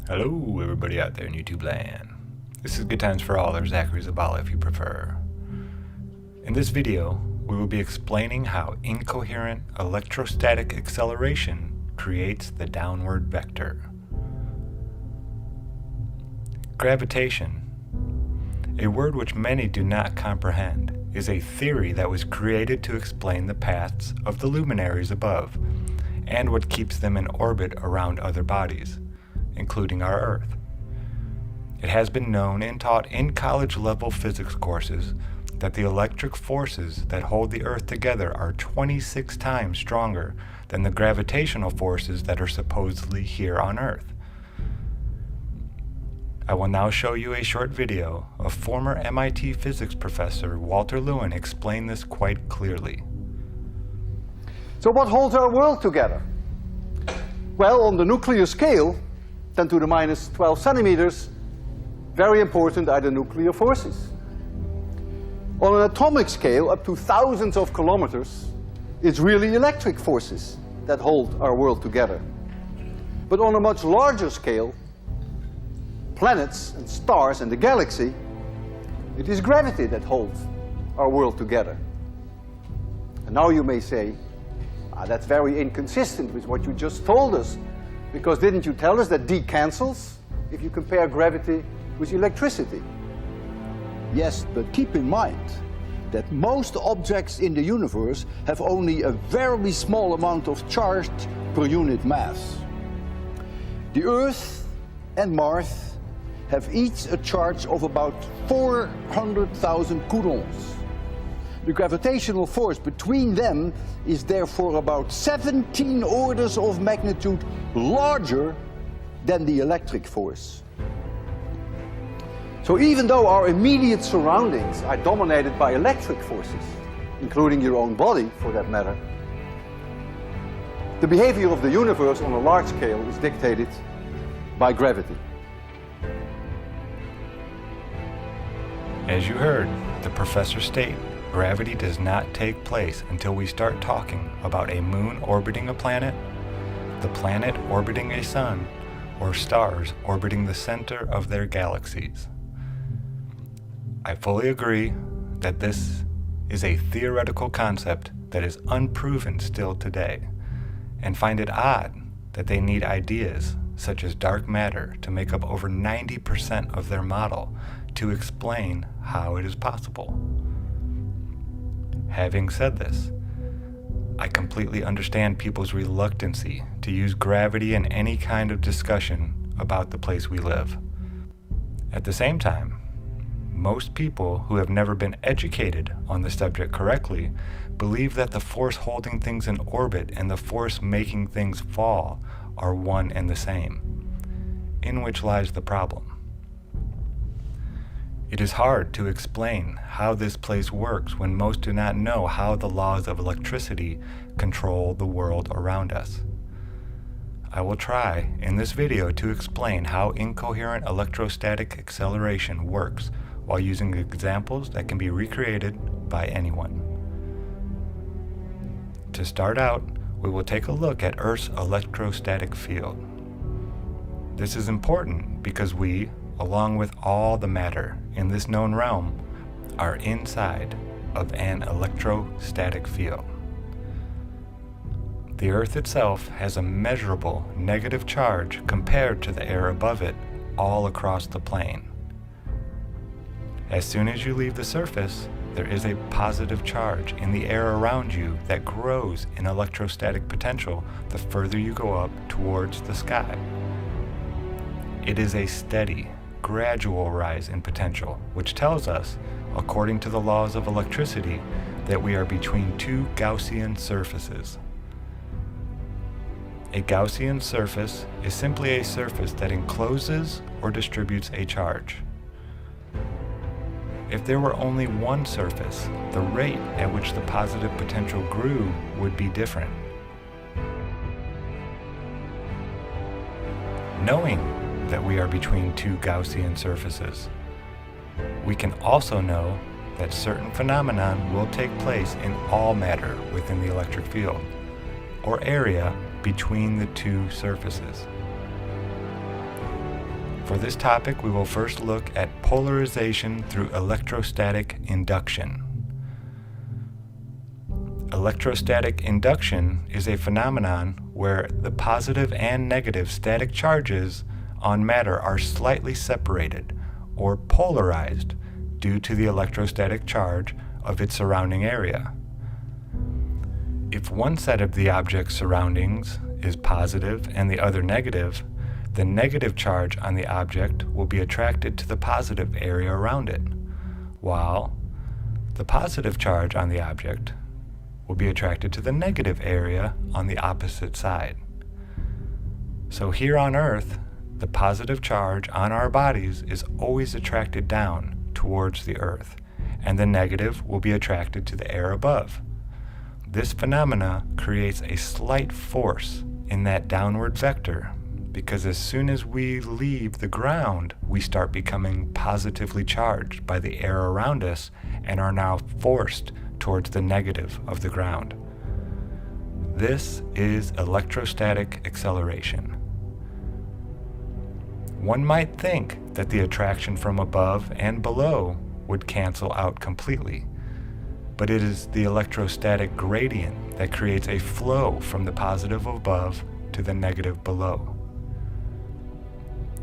Hello, everybody out there in YouTube land. This is Good Times for All, or Zachary Zabala if you prefer. In this video, we will be explaining how incoherent electrostatic acceleration creates the downward vector. Gravitation, a word which many do not comprehend, is a theory that was created to explain the paths of the luminaries above and what keeps them in orbit around other bodies, including our Earth. It has been known and taught in college-level physics courses that the electric forces that hold the Earth together are 26 times stronger than the gravitational forces that are supposedly here on Earth. I will now show you a short video of former MIT physics professor Walter Lewin explain this quite clearly. So what holds our world together? Well, on the nuclear scale, 10 to the minus 12 centimeters, very important are the nuclear forces. On an atomic scale, up to thousands of kilometers, it's really electric forces that hold our world together. But on a much larger scale, planets and stars and the galaxy, it is gravity that holds our world together. And now you may say, that's very inconsistent with what you just told us, because didn't you tell us that D cancels if you compare gravity with electricity? Yes, but keep in mind that most objects in the universe have only a very small amount of charge per unit mass. The Earth and Mars have each a charge of about 400,000 coulombs. The gravitational force between them is therefore about 17 orders of magnitude larger than the electric force. So even though our immediate surroundings are dominated by electric forces, including your own body for that matter, the behavior of the universe on a large scale is dictated by gravity. As you heard the professor state, gravity does not take place until we start talking about a moon orbiting a planet, the planet orbiting a sun, or stars orbiting the center of their galaxies. I fully agree that this is a theoretical concept that is unproven still today, and find it odd that they need ideas such as dark matter to make up over 90% of their model to explain how it is possible. Having said this, I completely understand people's reluctancy to use gravity in any kind of discussion about the place we live. At the same time, most people who have never been educated on the subject correctly believe that the force holding things in orbit and the force making things fall are one and the same, in which lies the problem. It is hard to explain how this place works when most do not know how the laws of electricity control the world around us. I will try in this video to explain how incoherent electrostatic acceleration works while using examples that can be recreated by anyone. To start out, we will take a look at Earth's electrostatic field. This is important because we, along with all the matter in this known realm, are inside of an electrostatic field. The Earth itself has a measurable negative charge compared to the air above it all across the plane. As soon as you leave the surface, there is a positive charge in the air around you that grows in electrostatic potential the further you go up towards the sky. It is a steady, gradual rise in potential, which tells us, according to the laws of electricity, that we are between two Gaussian surfaces. A Gaussian surface is simply a surface that encloses or distributes a charge. If there were only one surface, the rate at which the positive potential grew would be different. Knowing that we are between two Gaussian surfaces, we can also know that certain phenomenon will take place in all matter within the electric field, or area between the two surfaces. For this topic, we will first look at polarization through electrostatic induction. Electrostatic induction is a phenomenon where the positive and negative static charges on matter are slightly separated or polarized due to the electrostatic charge of its surrounding area. If one set of the object's surroundings is positive and the other negative, the negative charge on the object will be attracted to the positive area around it, while the positive charge on the object will be attracted to the negative area on the opposite side. So here on Earth, the positive charge on our bodies is always attracted down towards the Earth, and the negative will be attracted to the air above. This phenomena creates a slight force in that downward vector, because as soon as we leave the ground, we start becoming positively charged by the air around us and are now forced towards the negative of the ground. This is electrostatic acceleration. One might think that the attraction from above and below would cancel out completely, but it is the electrostatic gradient that creates a flow from the positive above to the negative below.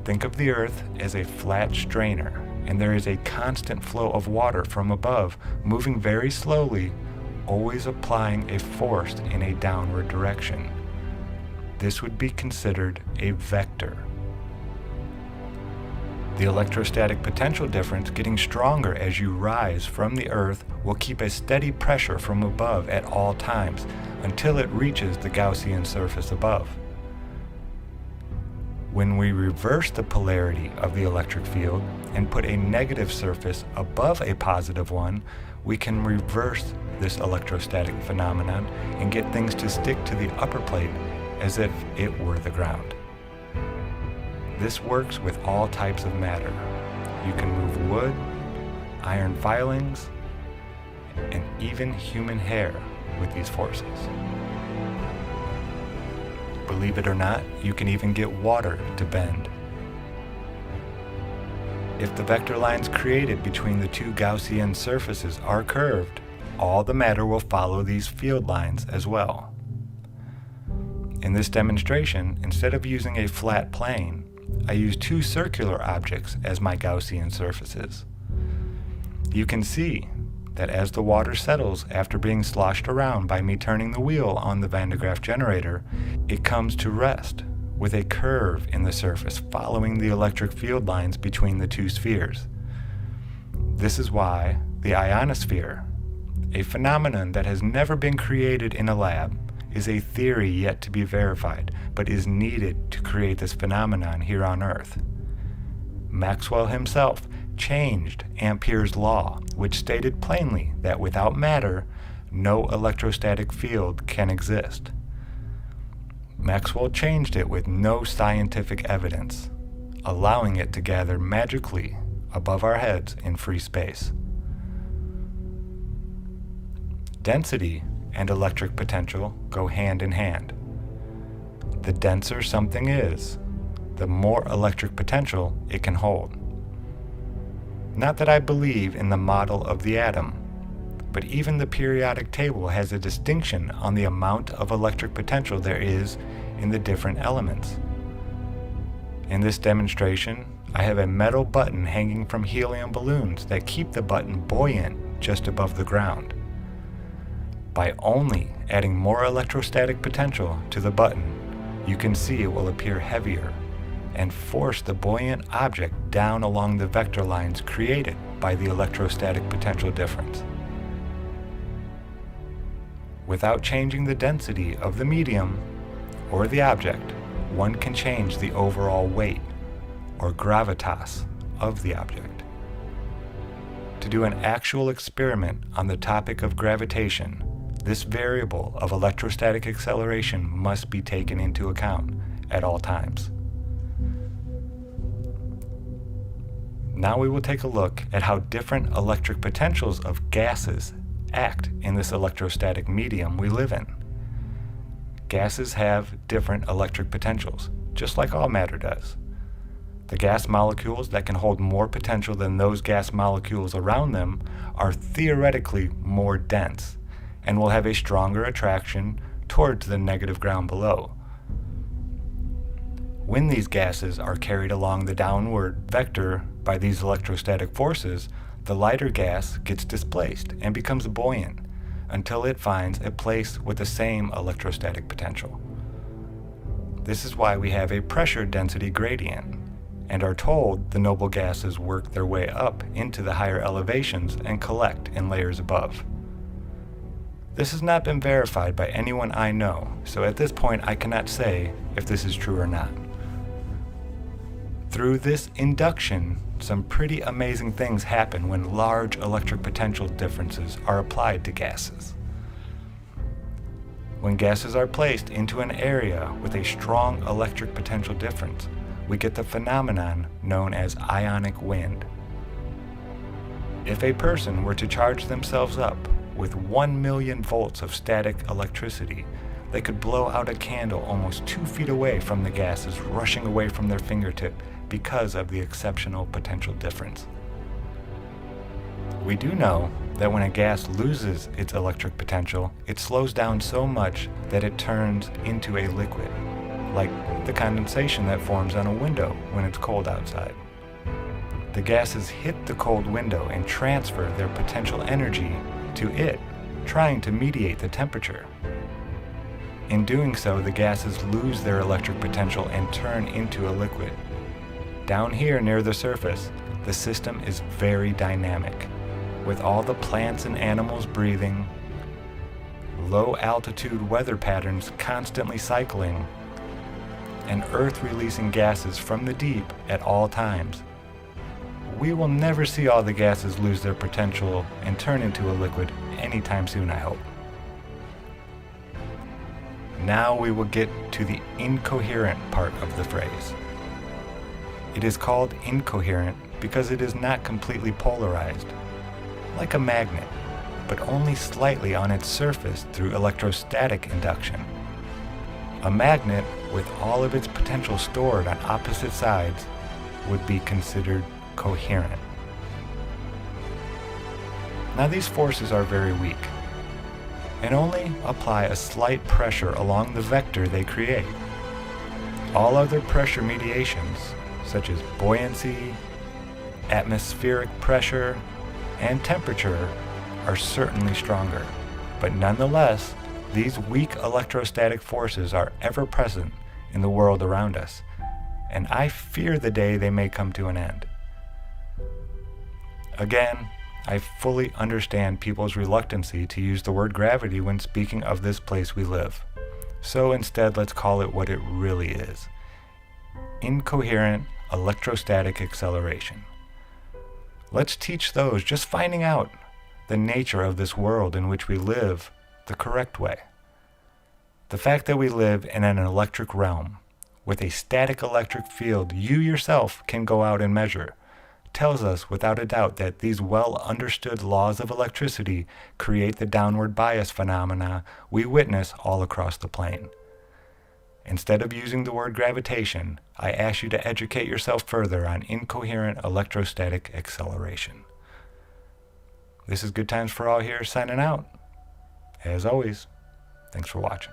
Think of the Earth as a flat strainer, and there is a constant flow of water from above, moving very slowly, always applying a force in a downward direction. This would be considered a vector. The electrostatic potential difference getting stronger as you rise from the Earth will keep a steady pressure from above at all times until it reaches the Gaussian surface above. When we reverse the polarity of the electric field and put a negative surface above a positive one, we can reverse this electrostatic phenomenon and get things to stick to the upper plate as if it were the ground. This works with all types of matter. You can move wood, iron filings, and even human hair with these forces. Believe it or not, you can even get water to bend. If the vector lines created between the two Gaussian surfaces are curved, all the matter will follow these field lines as well. In this demonstration, instead of using a flat plane, I use two circular objects as my Gaussian surfaces. You can see that as the water settles after being sloshed around by me turning the wheel on the Van de Graaff generator, it comes to rest with a curve in the surface following the electric field lines between the two spheres. This is why the ionosphere, a phenomenon that has never been created in a lab, is a theory yet to be verified, but is needed to create this phenomenon here on Earth. Maxwell himself changed Ampere's law, which stated plainly that without matter, no electrostatic field can exist. Maxwell changed it with no scientific evidence, allowing it to gather magically above our heads in free space. Density and electric potential go hand in hand. The denser something is, the more electric potential it can hold. Not that I believe in the model of the atom, but even the periodic table has a distinction on the amount of electric potential there is in the different elements. In this demonstration, I have a metal button hanging from helium balloons that keep the button buoyant just above the ground. By only adding more electrostatic potential to the button, you can see it will appear heavier and force the buoyant object down along the vector lines created by the electrostatic potential difference. Without changing the density of the medium or the object, one can change the overall weight or gravitas of the object. To do an actual experiment on the topic of gravitation, this variable of electrostatic acceleration must be taken into account at all times. Now we will take a look at how different electric potentials of gases act in this electrostatic medium we live in. Gases have different electric potentials, just like all matter does. The gas molecules that can hold more potential than those gas molecules around them are theoretically more dense and will have a stronger attraction towards the negative ground below. When these gases are carried along the downward vector by these electrostatic forces, the lighter gas gets displaced and becomes buoyant until it finds a place with the same electrostatic potential. This is why we have a pressure density gradient and are told the noble gases work their way up into the higher elevations and collect in layers above. This has not been verified by anyone I know, so at this point I cannot say if this is true or not. Through this induction, some pretty amazing things happen when large electric potential differences are applied to gases. When gases are placed into an area with a strong electric potential difference, we get the phenomenon known as ionic wind. If a person were to charge themselves up with 1 million volts of static electricity, they could blow out a candle almost 2 feet away from the gases rushing away from their fingertip because of the exceptional potential difference. We do know that when a gas loses its electric potential, it slows down so much that it turns into a liquid, like the condensation that forms on a window when it's cold outside. The gases hit the cold window and transfer their potential energy to it, trying to mediate the temperature. In doing so, the gases lose their electric potential and turn into a liquid. Down here near the surface, the system is very dynamic, with all the plants and animals breathing, low altitude weather patterns constantly cycling, and Earth releasing gases from the deep at all times. We will never see all the gases lose their potential and turn into a liquid anytime soon, I hope. Now we will get to the incoherent part of the phrase. It is called incoherent because it is not completely polarized, like a magnet, but only slightly on its surface through electrostatic induction. A magnet with all of its potential stored on opposite sides would be considered coherent. Now these forces are very weak and only apply a slight pressure along the vector they create. All other pressure mediations, such as buoyancy, atmospheric pressure, and temperature, are certainly stronger, but nonetheless, these weak electrostatic forces are ever present in the world around us, and I fear the day they may come to an end. Again, I fully understand people's reluctancy to use the word gravity when speaking of this place we live. So instead, let's call it what it really is: incoherent electrostatic acceleration. Let's teach those just finding out the nature of this world in which we live the correct way. The fact that we live in an electric realm with a static electric field you yourself can go out and measure tells us without a doubt that these well-understood laws of electricity create the downward bias phenomena we witness all across the plane. Instead of using the word gravitation, I ask you to educate yourself further on incoherent electrostatic acceleration. This is Good Times for All here, signing out. As always, thanks for watching.